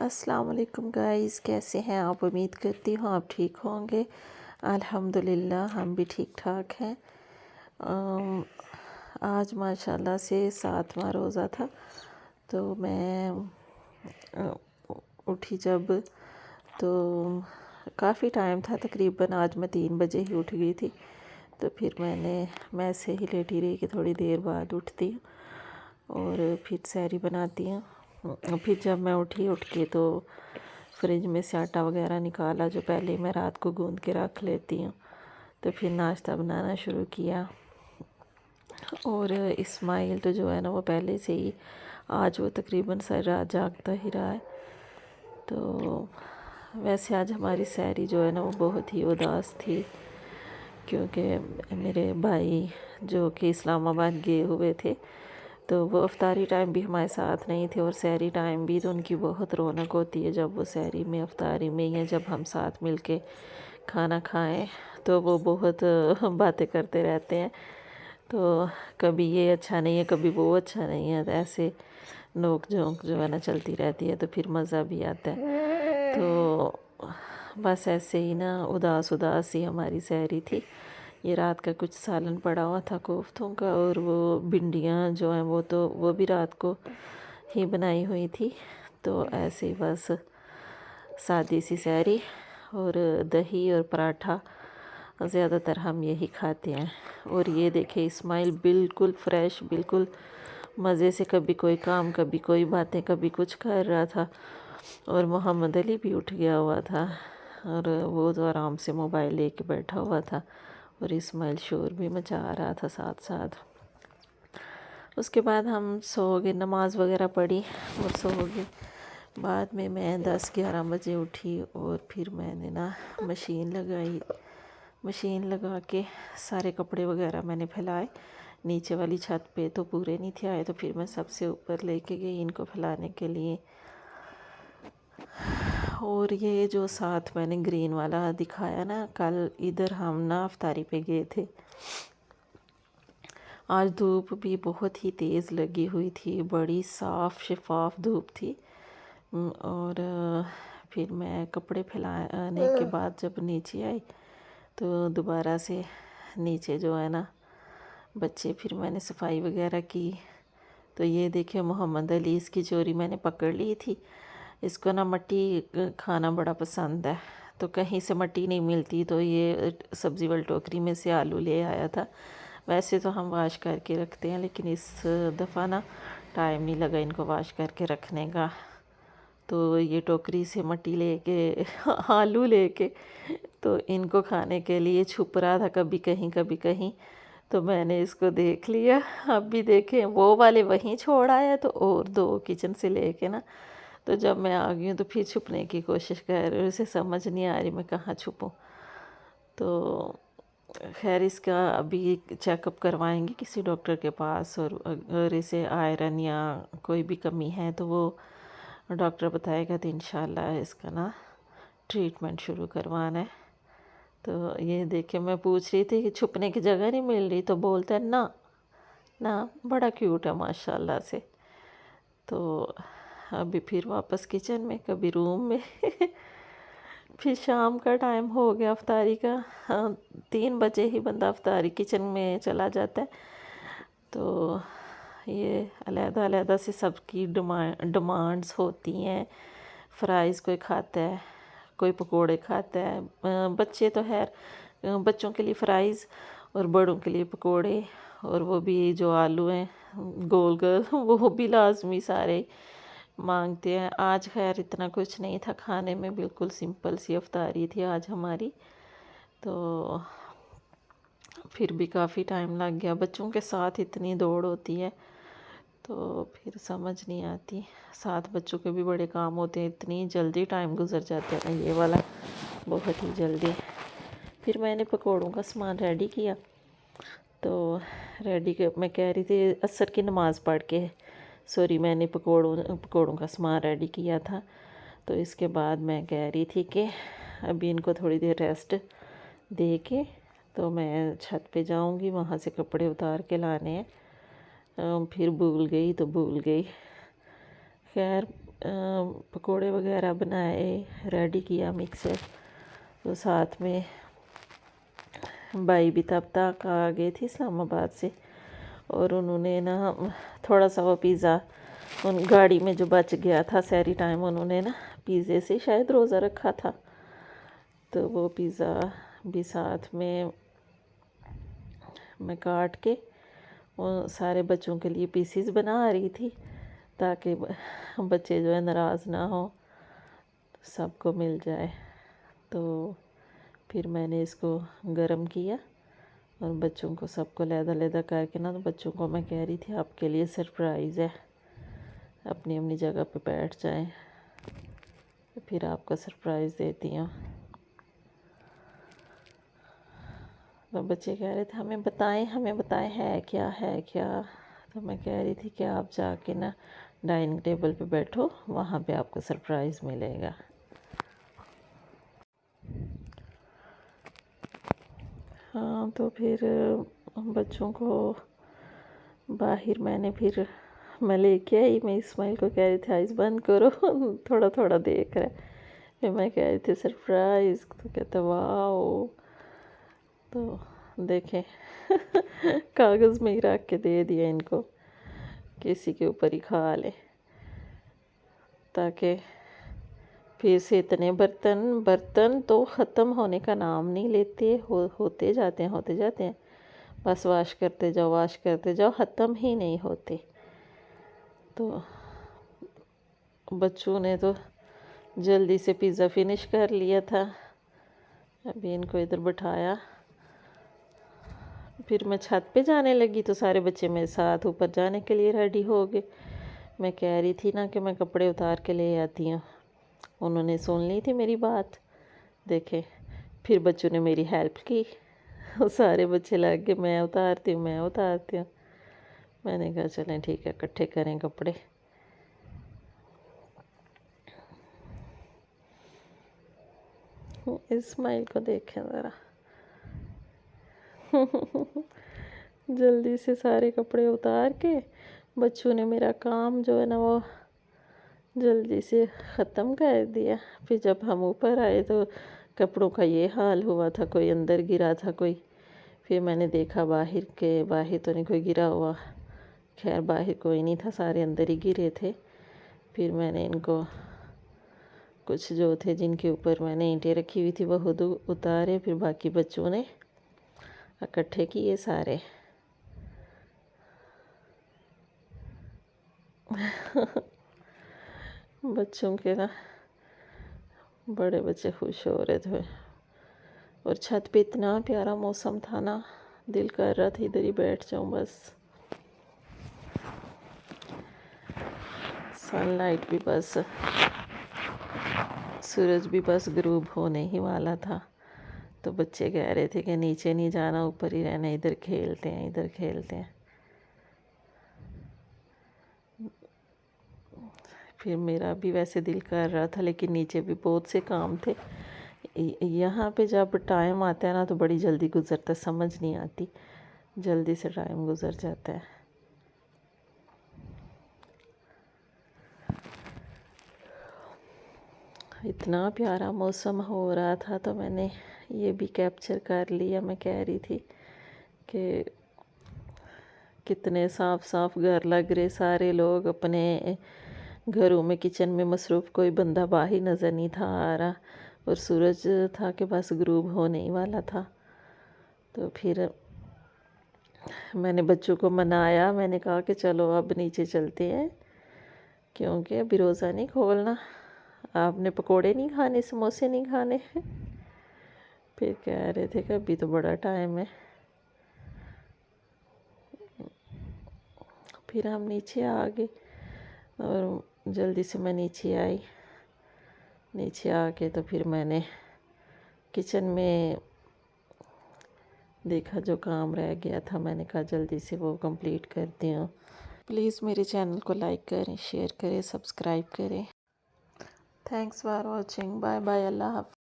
अस्सलाम वालेकुम गाइस, कैसे हैं आप? उम्मीद करती हूँ आप ठीक होंगे। अल्हम्दुलिल्लाह हम भी ठीक ठाक हैं। आज माशाल्लाह से 7वां रोज़ा था। तो मैं अ, उठी जब तो काफ़ी टाइम था, तकरीबन आज मैं 3 बजे ही उठ गई थी। तो फिर मैं ऐसे ही लेटी रही कि थोड़ी देर बाद उठती हूँ और फिर सहरी बनाती हूँ। फिर जब मैं उठ के तो फ्रिज में से आटा वगैरह निकाला जो पहले मैं रात को गूंद के रख लेती हूँ। तो फिर नाश्ता बनाना शुरू किया। और इस्माइल तो जो है ना वो पहले से ही आज वो तकरीबन सारी रात जागता ही रहा है। तो वैसे आज हमारी सहरी जो है ना वो बहुत ही उदास थी, क्योंकि मेरे भाई जो कि इस्लामाबाद गए हुए थे तो वो अफ्तारी टाइम भी हमारे साथ नहीं थे और सहरी टाइम भी। तो उनकी बहुत रौनक होती है जब वो सहरी में, अफ्तारी में, या जब हम साथ मिल के खाना खाएं तो वो बहुत बातें करते रहते हैं। तो कभी ये अच्छा नहीं है, कभी वो अच्छा नहीं है, तो ऐसे नोक झोंक जो है ना चलती रहती है। तो फिर मज़ा भी आता है। तो बस ऐसे ही ना उदास उदास ही हमारी सहरी थी। ये रात का कुछ सालन पड़ा हुआ था कोफ्तों का, और वो भिंडियाँ जो हैं वो भी रात को ही बनाई हुई थी। तो ऐसे ही बस सादी सी सहरी और दही और पराठा, ज़्यादातर हम यही खाते हैं। और ये देखे इस्माइल बिल्कुल फ्रेश, बिल्कुल मज़े से, कभी कोई काम, कभी कोई बातें, कभी कुछ कर रहा था। और मोहम्मद अली भी उठ गया हुआ था और वो तो आराम से मोबाइल लेके बैठा हुआ था, और इस्माइल शोर भी मचा रहा था साथ साथ। उसके बाद हम सो गए, नमाज वगैरह पढ़ी और सो गए। बाद में मैं 10-11 बजे उठी और फिर मैंने ना मशीन लगाई। मशीन लगा के सारे कपड़े वगैरह मैंने फैलाए। नीचे वाली छत पे तो पूरे नहीं थे आए, तो फिर मैं सबसे ऊपर लेके गई इनको फैलाने के लिए। और ये जो साथ मैंने ग्रीन वाला दिखाया ना, कल इधर हम ना अफ्तारी पे गए थे। आज धूप भी बहुत ही तेज़ लगी हुई थी, बड़ी साफ़ शफाफ धूप थी। और फिर मैं कपड़े फैलाने के बाद जब नीचे आई तो दोबारा से नीचे जो है ना बच्चे, फिर मैंने सफाई वगैरह की। तो ये देखिए मोहम्मद अली, इसकी चोरी मैंने पकड़ ली थी। इसको ना मट्टी खाना बड़ा पसंद है, तो कहीं से मट्टी नहीं मिलती तो ये सब्ज़ी वाली टोकरी में से आलू ले आया था। वैसे तो हम वाश करके रखते हैं, लेकिन इस दफ़ा ना टाइम नहीं लगा इनको वाश करके रखने का। तो ये टोकरी से मट्टी लेके आलू लेके तो इनको खाने के लिए छुप रहा था, कभी कहीं कभी कहीं। तो मैंने इसको देख लिया। अब भी देखें वो वाले वहीं छोड़ आया, तो और दो किचन से लेके ना, तो जब मैं आ गई हूँ तो फिर छुपने की कोशिश कर रही हूँ। उसे समझ नहीं आ रही मैं कहाँ छुपूँ। तो खैर इसका अभी चेकअप करवाएंगे किसी डॉक्टर के पास, और अगर इसे आयरन या कोई भी कमी है तो वो डॉक्टर बताएगा, तो इंशाल्लाह इसका ना ट्रीटमेंट शुरू करवाना है। तो ये देखे मैं पूछ रही थी कि छुपने की जगह नहीं मिल रही, तो बोलता है ना ना, बड़ा क्यूट है माशाल्लाह से। तो अभी फिर वापस किचन में, कभी रूम में फिर शाम का टाइम हो गया अफ्तारी का। हाँ, 3 बजे ही बंदा अफ्तारी किचन में चला जाता है। तो ये अलहदा अलहदा से सबकी डिमांड्स होती हैं। फ्राइज़ कोई खाता है, कोई पकोड़े खाता है। बच्चे तो खैर, बच्चों के लिए फ्राइज़ और बड़ों के लिए पकोड़े, और वो भी जो आलू हैं गोल गोल वो भी लाजमी सारे मांगते हैं। आज खैर इतना कुछ नहीं था खाने में, बिल्कुल सिंपल सी अफ्तारी थी आज हमारी। तो फिर भी काफ़ी टाइम लग गया, बच्चों के साथ इतनी दौड़ होती है तो फिर समझ नहीं आती। साथ बच्चों के भी बड़े काम होते हैं, इतनी जल्दी टाइम गुजर जाता है ना ये वाला, बहुत ही जल्दी। फिर मैंने पकौड़ों का सामान रेडी किया। तो मैं कह रही थी असर की नमाज़ पढ़ के, सॉरी, मैंने पकौड़ों का सामान रेडी किया था। तो इसके बाद मैं कह रही थी कि अभी इनको थोड़ी देर रेस्ट दे के तो मैं छत पे जाऊंगी, वहाँ से कपड़े उतार के लाने हैं। फिर भूल गई तो भूल गई। खैर पकोड़े वगैरह बनाए, रेडी किया मिक्सर। तो साथ में भाई भी तब तक आ गए थे इस्लामाबाद से, और उन्होंने ना थोड़ा सा वो पिज़्ज़ा उन गाड़ी में जो बच गया था सहरी टाइम, उन्होंने ना पिज़्ज़े से शायद रोज़ा रखा था, तो वो पिज़्ज़ा भी साथ में मैं काट के वो सारे बच्चों के लिए पीसीस बना रही थी, ताकि बच्चे जो है नाराज़ ना हो, सबको मिल जाए। तो फिर मैंने इसको गरम किया और बच्चों को सबको लैदा करके ना, तो बच्चों को मैं कह रही थी आपके लिए सरप्राइज़ है, अपनी अपनी जगह पे बैठ जाएं, तो फिर आपको सरप्राइज़ देती हूँ। तो बच्चे कह रहे थे हमें बताएं है क्या। तो मैं कह रही थी कि आप जाके ना डाइनिंग टेबल पे बैठो, वहाँ पे आपको सरप्राइज़ मिलेगा। हाँ, तो फिर बच्चों को बाहर मैं लेके आई, मैं इस्माइल को कह रही थी आइज़ बंद करो थोड़ा थोड़ा देख रहा है। फिर मैं कह रही थी सरप्राइज़, तो कहता वाओ। तो देखें कागज़ में ही रख के दे दिया इनको, किसी के ऊपर ही खा ले, ताकि फिर से इतने बर्तन तो ख़त्म होने का नाम नहीं लेते, होते जाते हैं, बस वाश करते जाओ, ख़त्म ही नहीं होते। तो बच्चों ने तो जल्दी से पिज़्ज़ा फिनिश कर लिया था। अभी इनको इधर बिठाया, फिर मैं छत पे जाने लगी, तो सारे बच्चे मेरे साथ ऊपर जाने के लिए रेडी हो गए। मैं कह रही थी ना कि मैं कपड़े उतार के ले आती हूँ, उन्होंने सुन ली थी मेरी बात। देखे फिर बच्चों ने मेरी हेल्प की, सारे बच्चे लग गए मैं उतारती हूँ। मैंने कहा चलें ठीक है, इकट्ठे करें कपड़े। इस्माइल को देखें ज़रा जल्दी से सारे कपड़े उतार के बच्चों ने मेरा काम जो है ना वो जल्दी से ख़त्म कर दिया। फिर जब हम ऊपर आए तो कपड़ों का ये हाल हुआ था, कोई अंदर गिरा था कोई। फिर मैंने देखा बाहर तो नहीं कोई गिरा हुआ, खैर बाहर कोई नहीं था, सारे अंदर ही गिरे थे। फिर मैंने इनको कुछ जो थे जिनके ऊपर मैंने ईंटें रखी हुई थी वो खुद उतारे, फिर बाकी बच्चों ने इकट्ठे किए सारे बच्चों के ना बड़े बच्चे खुश हो रहे थे। और छत पे इतना प्यारा मौसम था ना, दिल कर रहा था इधर ही बैठ जाऊं बस। सनलाइट भी बस, सूरज भी बस ग्रूब होने ही वाला था। तो बच्चे कह रहे थे कि नीचे नहीं जाना, ऊपर ही रहना, इधर खेलते हैं। फिर मेरा भी वैसे दिल कर रहा था, लेकिन नीचे भी बहुत से काम थे। यहाँ पे जब टाइम आता है ना तो बड़ी जल्दी गुजरता है, समझ नहीं आती, जल्दी से टाइम गुजर जाता है। इतना प्यारा मौसम हो रहा था, तो मैंने ये भी कैप्चर कर लिया। मैं कह रही थी कि कितने साफ घर लग रहे, सारे लोग अपने घरों में किचन में मसरूफ़, कोई बंदा बाहर नज़र नहीं था आ रहा, और सूरज था कि बस ग्रूब होने ही वाला था। तो फिर मैंने बच्चों को मनाया, मैंने कहा कि चलो अब नीचे चलते हैं, क्योंकि अभी रोज़ा नहीं खोलना, आपने पकोड़े नहीं खाने, समोसे नहीं खाने। फिर कह रहे थे कि अभी तो बड़ा टाइम है। फिर हम नीचे आ गए, और जल्दी से मैं नीचे आई। नीचे आके तो फिर मैंने किचन में देखा जो काम रह गया था, मैंने कहा जल्दी से वो कंप्लीट करती हूँ। प्लीज़ मेरे चैनल को लाइक करें, शेयर करें, सब्सक्राइब करें। Thanks for watching, bye bye, अल्लाह हाफ़िज़।